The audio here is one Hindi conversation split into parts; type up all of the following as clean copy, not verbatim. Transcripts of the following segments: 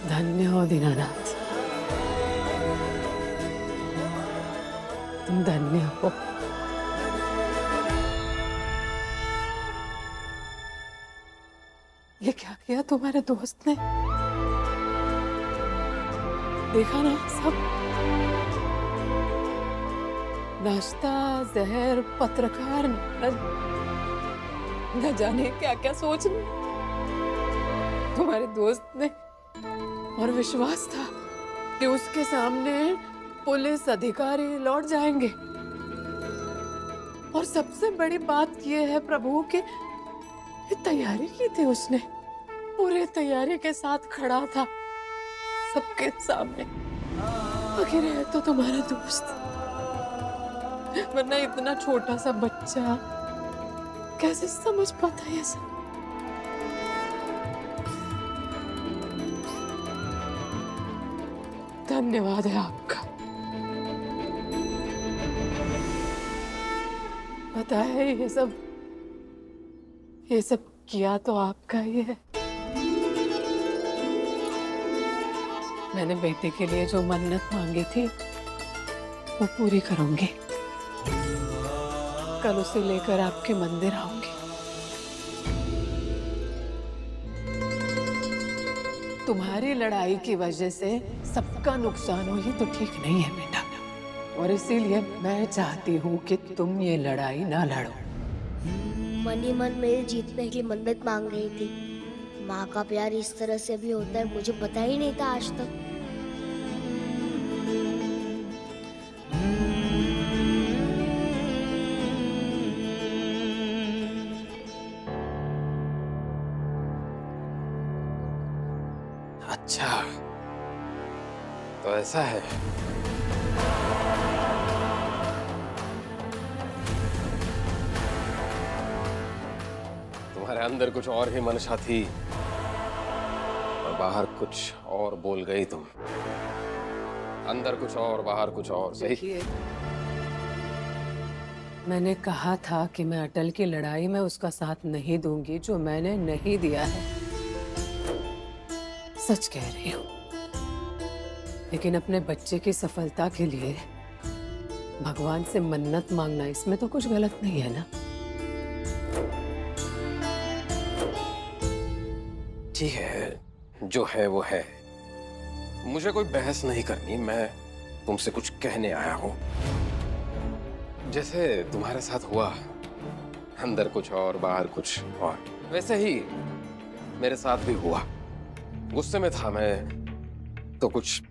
धन्य हो दीनानाथ, तुम धन्य हो। ये क्या किया तुम्हारे दोस्त ने? देखा ना सब, नाश्ता, जहर, पत्रकार, न जाने क्या क्या सोच तुम्हारे दोस्त ने। और विश्वास था कि उसके सामने पुलिस अधिकारी लौट जाएंगे। और सबसे बड़ी बात यह है प्रभु कि तैयारी की थी उसने, पूरी तैयारी के साथ खड़ा था सबके सामने। आखिर है तो तुम्हारा दोस्त, वरना इतना छोटा सा बच्चा कैसे समझ पाता ये सब? धन्यवाद है आपका। पता है ये सब किया तो आपका ही है। मैंने बेटे के लिए जो मन्नत मांगी थी वो पूरी करूंगी। कल उसे लेकर आपके मंदिर आऊंगी। तुम्हारी लड़ाई की वजह से सबका नुकसान हो ये तो ठीक नहीं है बेटा, और इसीलिए मैं चाहती हूँ कि तुम ये लड़ाई ना लड़ो। मन ही मन मेरे जीतने की मन्नत मांग रही थी। माँ का प्यार इस तरह से भी होता है, मुझे पता ही नहीं था आज तक। अच्छा, तो ऐसा है। तुम्हारे अंदर कुछ और ही मनशा थी और बाहर कुछ और बोल गई तुम। अंदर कुछ और, बाहर कुछ और, सही? मैंने कहा था कि मैं अटल की लड़ाई में उसका साथ नहीं दूंगी, जो मैंने नहीं दिया है। सच कह रही हूँ, लेकिन अपने बच्चे की सफलता के लिए भगवान से मन्नत मांगना, इसमें तो कुछ गलत नहीं है ना? ठीक है, जो है वो है। मुझे कोई बहस नहीं करनी, मैं तुमसे कुछ कहने आया हूँ। जैसे तुम्हारे साथ हुआ, अंदर कुछ और बाहर कुछ और, वैसे ही मेरे साथ भी हुआ। गुस्से में था मैं तो कुछ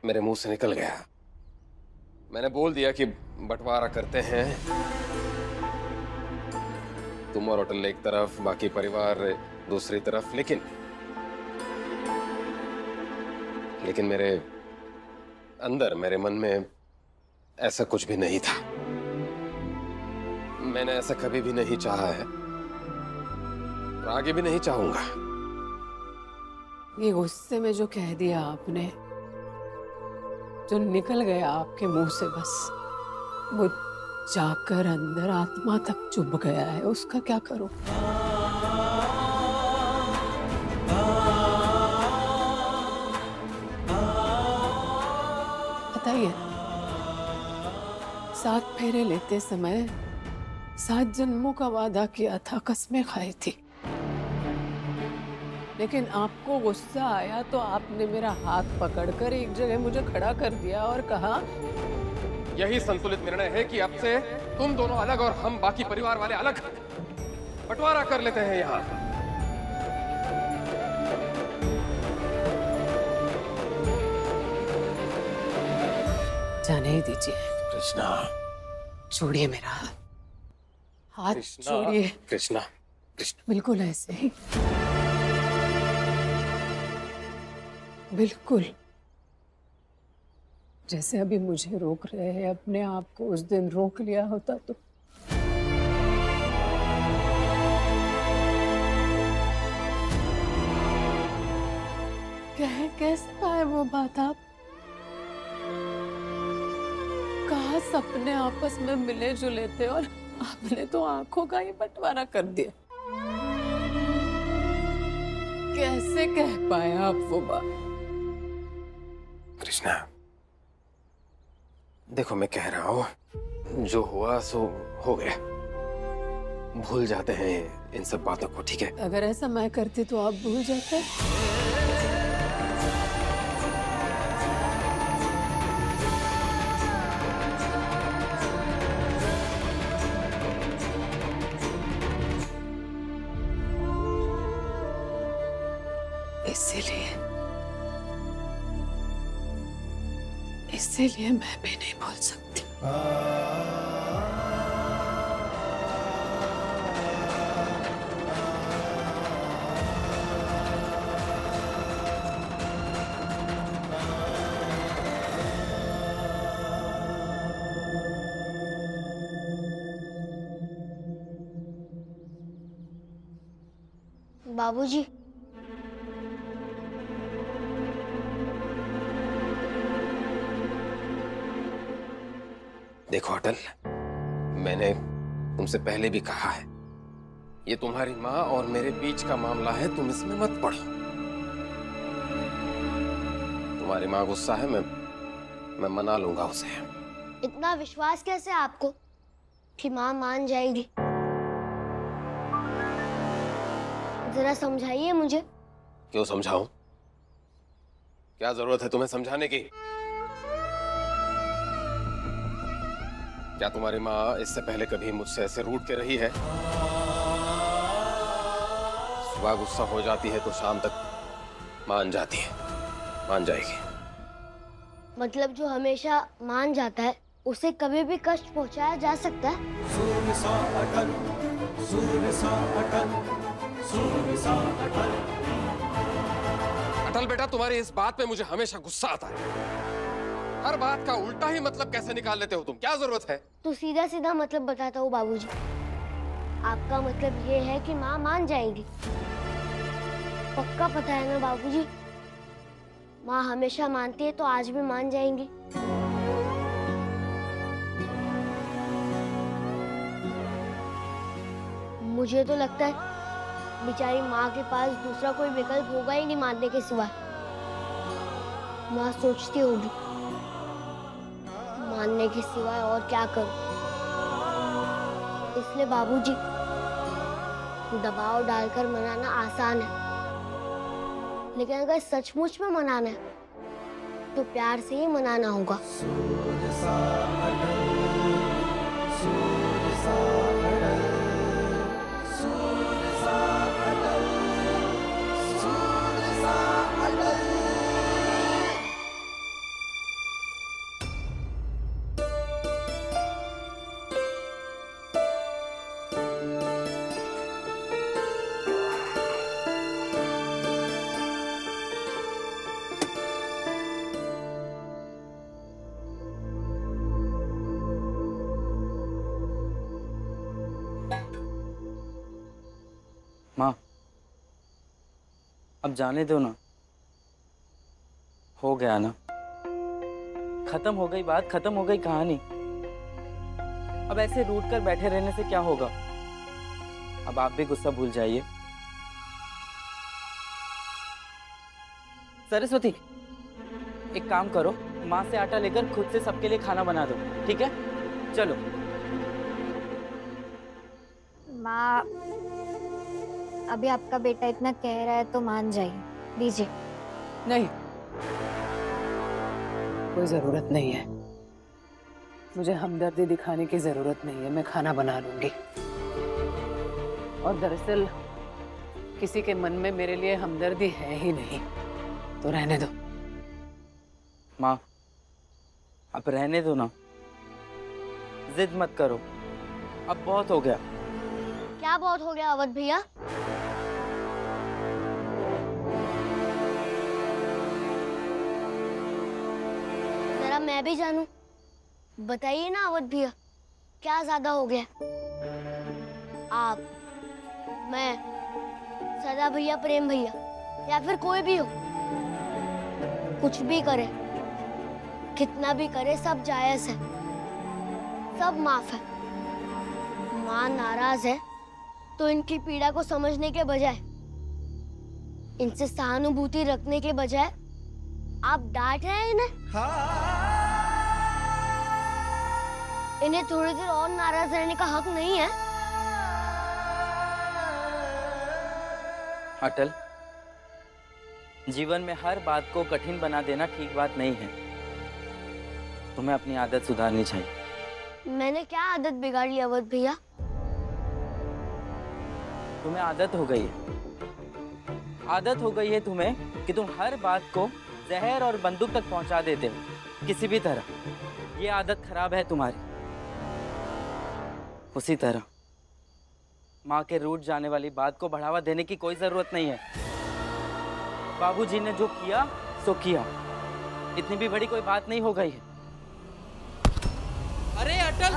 मेरे मुंह से निकल गया। मैंने बोल दिया कि बंटवारा करते हैं, तुम और अटल एक तरफ, बाकी परिवार दूसरी तरफ। लेकिन मेरे अंदर, मेरे मन में ऐसा कुछ भी नहीं था। मैंने ऐसा कभी भी नहीं चाहा है और आगे भी नहीं चाहूंगा। ये गुस्से में जो कह दिया आपने, जो निकल गया आपके मुंह से, बस वो जाकर अंदर आत्मा तक चुभ गया है। उसका क्या करूं? बताइए, 7 फेरे लेते समय 7 जन्मों का वादा किया था, कसमें खाई थी, लेकिन आपको गुस्सा आया तो आपने मेरा हाथ पकड़कर एक जगह मुझे खड़ा कर दिया और कहा, यही संतुलित निर्णय है कि अब से तुम दोनों अलग और हम बाकी परिवार वाले अलग। बंटवारा कर लेते हैं यहाँ। जाने ही दीजिए। कृष्णा, छोड़िए मेरा हाथ, छोड़िए। कृष्णा, कृष्णा, बिल्कुल ऐसे ही, बिल्कुल जैसे अभी मुझे रोक रहे हैं, अपने आप को उस दिन रोक लिया होता तो। कैसे आए वो बात? आप कहा सपने आपस में मिले जुले थे और आपने तो आंखों का ही बंटवारा कर दिया। कैसे कह पाए आप वो बात? कृष्णा, देखो मैं कह रहा हूं, जो हुआ सो हो गया। भूल जाते हैं इन सब बातों को, ठीक है? अगर ऐसा मैं करती तो आप भूल जाते। इसीलिए मैं भी नहीं भूल सकती। बाबूजी, देखो अटल, मैंने तुमसे पहले भी कहा है, ये तुम्हारी माँ और मेरे बीच का मामला है, तुम इसमें मत पड़ो। तुम्हारी माँ गुस्सा है, मैं मना लूंगा उसे। इतना विश्वास कैसे आपको कि माँ मान जाएगी? जरा समझाइए मुझे। क्यों समझाऊं? क्या जरूरत है तुम्हें समझाने की? क्या तुम्हारी माँ इससे पहले कभी मुझसे ऐसे रूठ के रही है? सुबह गुस्सा हो जाती है तो शाम तक मान जाती है, मान जाएगी। मतलब जो हमेशा मान जाता है उसे कभी भी कष्ट पहुंचाया जा सकता है? अटल बेटा, तुम्हारी इस बात पे मुझे हमेशा गुस्सा आता है। हर बात का उल्टा ही मतलब कैसे निकाल लेते हो तुम? क्या जरूरत है? तो सीधा सीधा मतलब बताता हूँ बाबूजी। आपका मतलब ये है कि माँ मान जाएगी? पक्का पता है ना बाबूजी? माँ हमेशा मानती है तो आज भी मान जाएंगी। मुझे तो लगता है बेचारी माँ के पास दूसरा कोई विकल्प होगा ही नहीं मानने के सिवा। माँ सोचती होगी मानने के सिवाय और क्या करूं। इसलिए बाबूजी, दबाव डालकर मनाना आसान है, लेकिन अगर सचमुच में मनाना है तो प्यार से ही मनाना होगा। माँ, अब जाने दो ना, हो गया ना, खत्म हो गई बात, खत्म हो गई कहानी। अब ऐसे रूठ कर बैठे रहने से क्या होगा? अब आप भी गुस्सा भूल जाइए। सरस्वती, एक काम करो, माँ से आटा लेकर खुद से सबके लिए खाना बना दो, ठीक है? चलो। माँ, अभी आपका बेटा इतना कह रहा है तो मान जाइए, दीजिए। नहीं, कोई जरूरत नहीं है। मुझे हमदर्दी दिखाने की जरूरत नहीं है, मैं खाना बना लूंगी। और दरअसल किसी के मन में मेरे लिए हमदर्दी है ही नहीं, तो रहने दो। माँ, अब रहने दो ना, जिद मत करो, अब बहुत हो गया। क्या बहुत हो गया अवध भैया? जरा मैं भी जानूं, बताइए ना अवध भैया, क्या ज्यादा हो गया? आप, मैं, सदा भैया, प्रेम भैया, या फिर कोई भी हो, कुछ भी करे, कितना भी करे, सब जायज है, सब माफ है। माँ नाराज है तो इनकी पीड़ा को समझने के बजाय इनसे सहानुभूति रखने के बजाय आप डांट रहे हैं इन्हें। इन्हें थोड़ी देर और नाराज रहने का हक नहीं है? अटल, जीवन में हर बात को कठिन बना देना ठीक बात नहीं है। तुम्हें अपनी आदत सुधारनी चाहिए। मैंने क्या आदत बिगाड़ी अवध भैया? तुम्हें आदत हो गई है, आदत हो गई है तुम्हें कि तुम हर बात को जहर और बंदूक तक पहुंचा देते हो किसी भी तरह। ये आदत खराब है तुम्हारी। उसी तरह माँ के रूठ जाने वाली बात को बढ़ावा देने की कोई जरूरत नहीं है। बाबूजी ने जो किया सो किया, इतनी भी बड़ी कोई बात नहीं हो गई है। अरे अटल,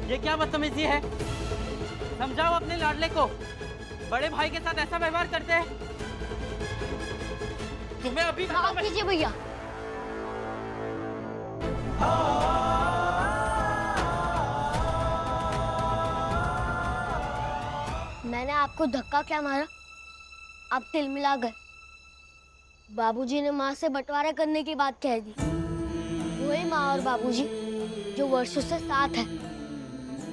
ये क्या बदतमीजी है? समझाओ अपने लाडले को, बड़े भाई के साथ ऐसा व्यवहार करते हैं। तुम्हें अभी माफ कीजिए भैया। मैंने आपको धक्का क्या मारा? आप तिलमिला गए। बाबूजी ने माँ से बंटवारा करने की बात कह दी। वही माँ और बाबूजी जो वर्षों से साथ है।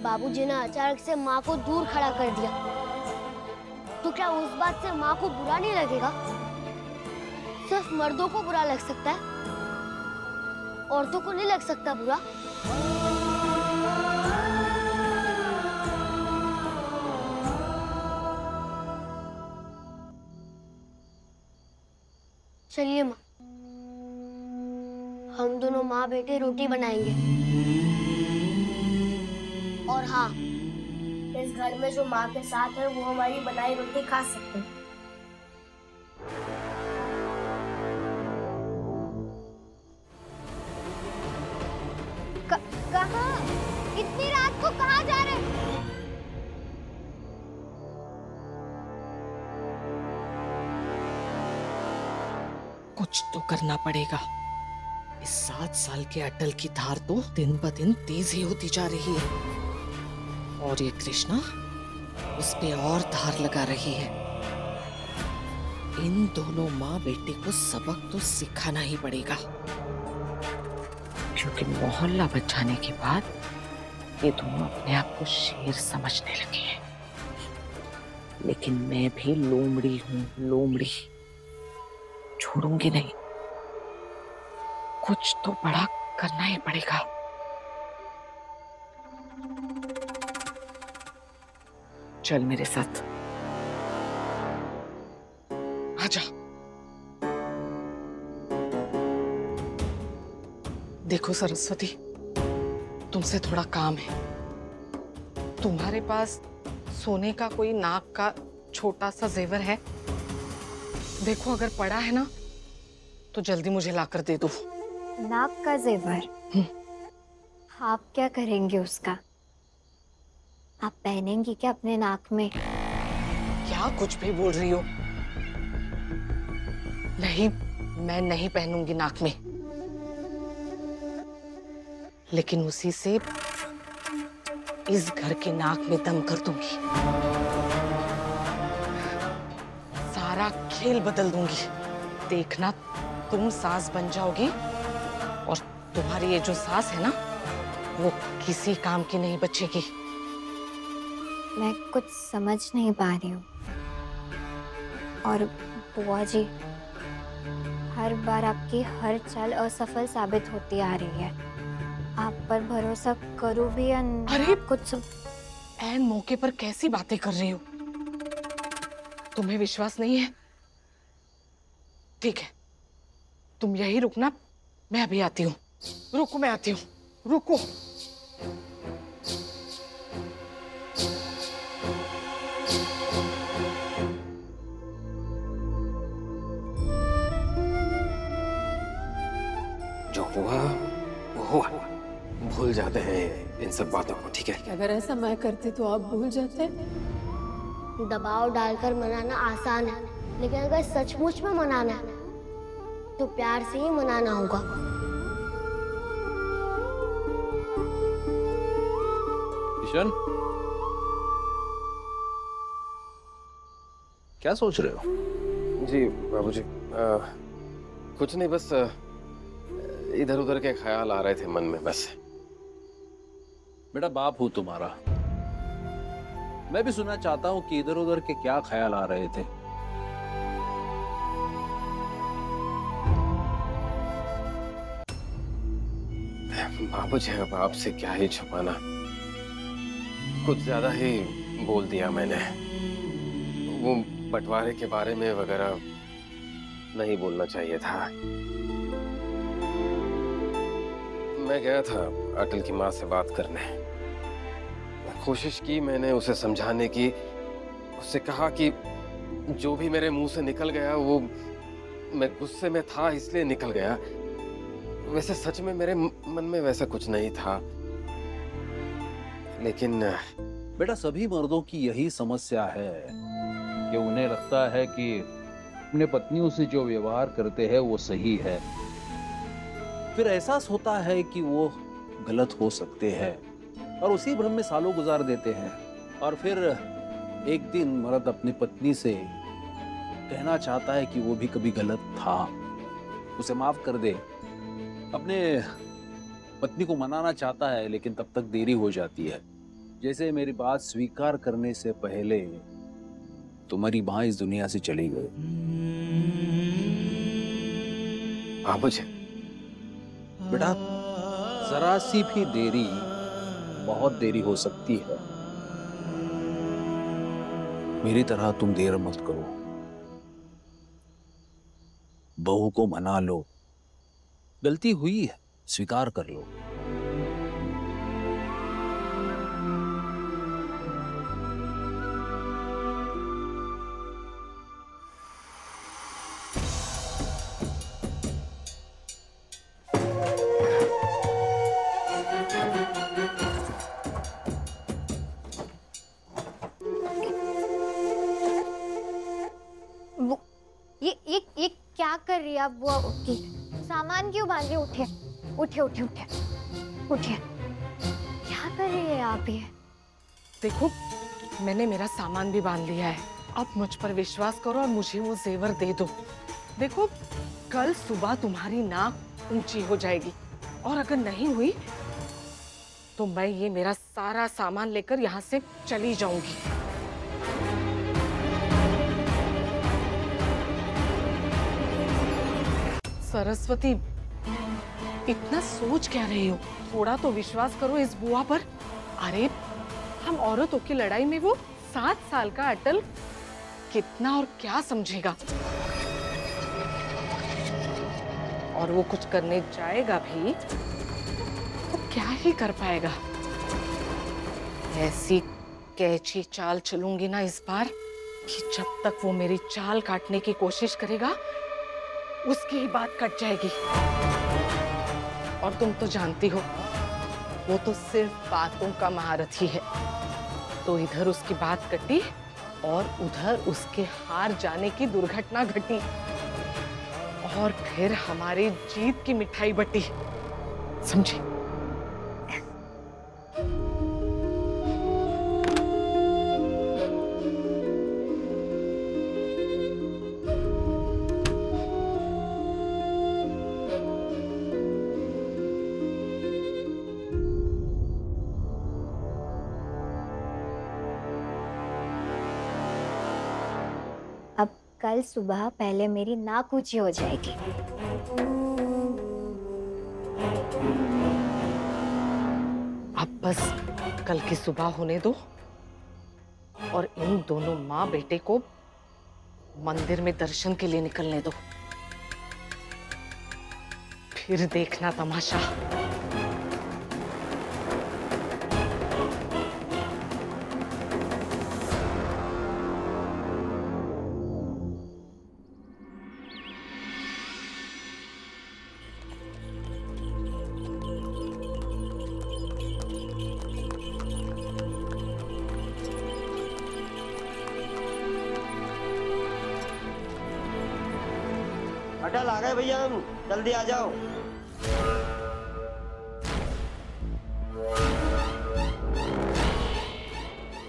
बाबूजी ने अचानक से माँ को दूर खड़ा कर दिया, तो क्या उस बात से माँ को बुरा नहीं लगेगा? सिर्फ मर्दों को बुरा लग सकता है, औरतों को नहीं लग सकता बुरा? चलिए माँ, हम दोनों माँ बेटे रोटी बनाएंगे। और हाँ, इस घर में जो माँ के साथ है वो हमारी बनाई रोटी खा सकते हैं। कहाँ? इतनी रात को कहाँ जा रहे हैं? कुछ तो करना पड़ेगा। इस 7 साल के अटल की धार तो दिन ब दिन तेज ही होती जा रही है, और ये कृष्णा उस पे और धार लगा रही है। इन दोनों माँ बेटे को सबक तो सिखाना ही पड़ेगा, क्योंकि मोहल्ला बचाने के बाद ये दोनों अपने आप को शेर समझने लगे हैं। लेकिन मैं भी लोमड़ी हूँ, लोमड़ी छोड़ूंगी नहीं। कुछ तो बड़ा करना ही पड़ेगा। चल मेरे साथ, आजा। देखो सरस्वती, तुमसे थोड़ा काम है। तुम्हारे पास सोने का कोई नाक का छोटा सा जेवर है? देखो, अगर पड़ा है ना तो जल्दी मुझे लाकर दे दो। नाक का जेवर? आप क्या करेंगे उसका? आप पहनेंगी क्या अपने नाक में? क्या कुछ भी बोल रही हो? नहीं, मैं नहीं पहनूंगी नाक में, लेकिन उसी से इस घर के नाक में दम कर दूंगी। सारा खेल बदल दूंगी। देखना, तुम सास बन जाओगी, और तुम्हारी ये जो सास है ना, वो किसी काम की नहीं बचेगी। मैं कुछ समझ नहीं पा रही हूँ। और बुआ जी, हर बार आपकी हर चाल असफल साबित होती आ रही है। आप पर भरोसा करूँ भी या अरे कुछ। ऐन मौके पर कैसी बातें कर रही हो? तुम्हें विश्वास नहीं है? ठीक है, तुम यही रुकना, मैं अभी आती हूँ। रुको, मैं आती हूँ, रुको। जो हुआ वो हुआ, भूल जाते हैं इन सब बातों को, ठीक है? अगर ऐसा मैं करती तो आप भूल जाते। दबाव डालकर मनाना आसान है, लेकिन अगर सचमुच में मनाना है तो प्यार से ही मनाना होगा। किशन, क्या सोच रहे हो? जी बाबूजी, कुछ नहीं, बस इधर उधर के ख्याल आ रहे थे मन में बस। बेटा बाप हूं तुम्हारा, मैं भी सुनना चाहता हूं कि इधर उधर के क्या ख्याल आ रहे थे। बाबूजी अब आपसे क्या ही छुपाना, कुछ ज्यादा ही बोल दिया मैंने। वो बंटवारे के बारे में वगैरह नहीं बोलना चाहिए था। मैं गया था अटल की माँ से बात करने, कोशिश की मैंने उसे समझाने की। उससे कहा कि जो भी मेरे मुंह से निकल गया वो मैं गुस्से में था इसलिए निकल गया, वैसे सच में मेरे मन में वैसा कुछ नहीं था। लेकिन बेटा सभी मर्दों की यही समस्या है कि उन्हें लगता है कि अपने पत्नियों से जो व्यवहार करते हैं वो सही है, फिर एहसास होता है कि वो गलत हो सकते हैं और उसी भ्रम में सालों गुजार देते हैं। और फिर एक दिन मर्द अपनी पत्नी से कहना चाहता है कि वो भी कभी गलत था, उसे माफ कर दे, अपने पत्नी को मनाना चाहता है, लेकिन तब तक देरी हो जाती है। जैसे मेरी बात स्वीकार करने से पहले तुम्हारी मां इस दुनिया से चली गई। बाबूजी, बेटा जरा सी भी देरी बहुत देरी हो सकती है। मेरी तरह तुम देर मत करो, बहू को मना लो, गलती हुई है स्वीकार कर लो। ये क्या कर रही है आप? वो सामान क्यों बांध रही? उठिए उठिए उठिए उठिए उठिए, क्या कर रही है आप ये? देखो, मैंने मेरा सामान भी बांध लिया है, अब मुझ पर विश्वास करो और मुझे वो जेवर दे दो। देखो, कल सुबह तुम्हारी नाक ऊंची हो जाएगी और अगर नहीं हुई तो मैं ये मेरा सारा सामान लेकर यहाँ से चली जाऊंगी। सरस्वती, इतना सोच क्या रही हो? थोड़ा तो विश्वास करो इस बुआ पर। अरे हम औरतों की लड़ाई में वो 7 साल का अटल कितना और क्या समझेगा, और वो कुछ करने जाएगा भी तो क्या ही कर पाएगा। ऐसी कैची चाल चलूंगी ना इस बार कि जब तक वो मेरी चाल काटने की कोशिश करेगा उसकी ही बात कट जाएगी। और तुम तो जानती हो वो तो सिर्फ बातों का महारथी है। तो इधर उसकी बात कटी और उधर उसके हार जाने की दुर्घटना घटी और फिर हमारी जीत की मिठाई बटी, समझे? कल सुबह पहले मेरी नाक ऊंची हो जाएगी। अब बस कल की सुबह होने दो और इन दोनों माँ बेटे को मंदिर में दर्शन के लिए निकलने दो, फिर देखना तमाशा। अटल आ गए भैया, हम जल्दी आ जाओ।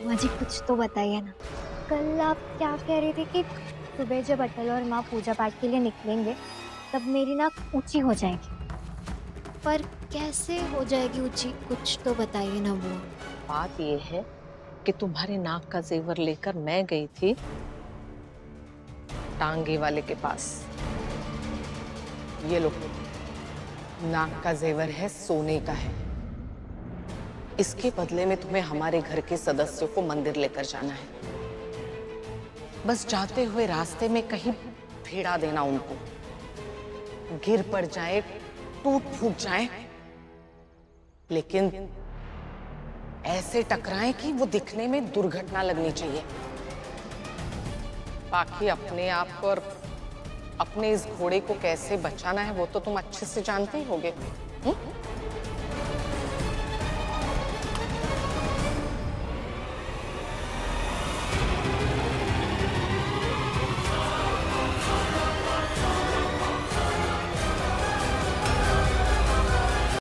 मुझे कुछ तो बताइए ना। कल आप क्या कह रही थी कि सुबह जब अटल और माँ पूजा पाठ के लिए निकलेंगे तब मेरी नाक ऊंची हो जाएगी। पर कैसे हो जाएगी ऊंची, कुछ तो बताइए ना बुआ। बात ये है कि तुम्हारे नाक का जेवर लेकर मैं गई थी टांगे वाले के पास। ये लो, नाक का जेवर है, सोने का है। इसके बदले में तुम्हें हमारे घर के सदस्यों को मंदिर लेकर जाना है। बस जाते हुए रास्ते में कहीं भिड़ा देना उनको, गिर पड़ जाए, टूट फूट जाए, लेकिन ऐसे टकराएं कि वो दिखने में दुर्घटना लगनी चाहिए। बाकी अपने आप को और अपने इस घोड़े को कैसे बचाना है वो तो तुम अच्छे से जानते ही होगे।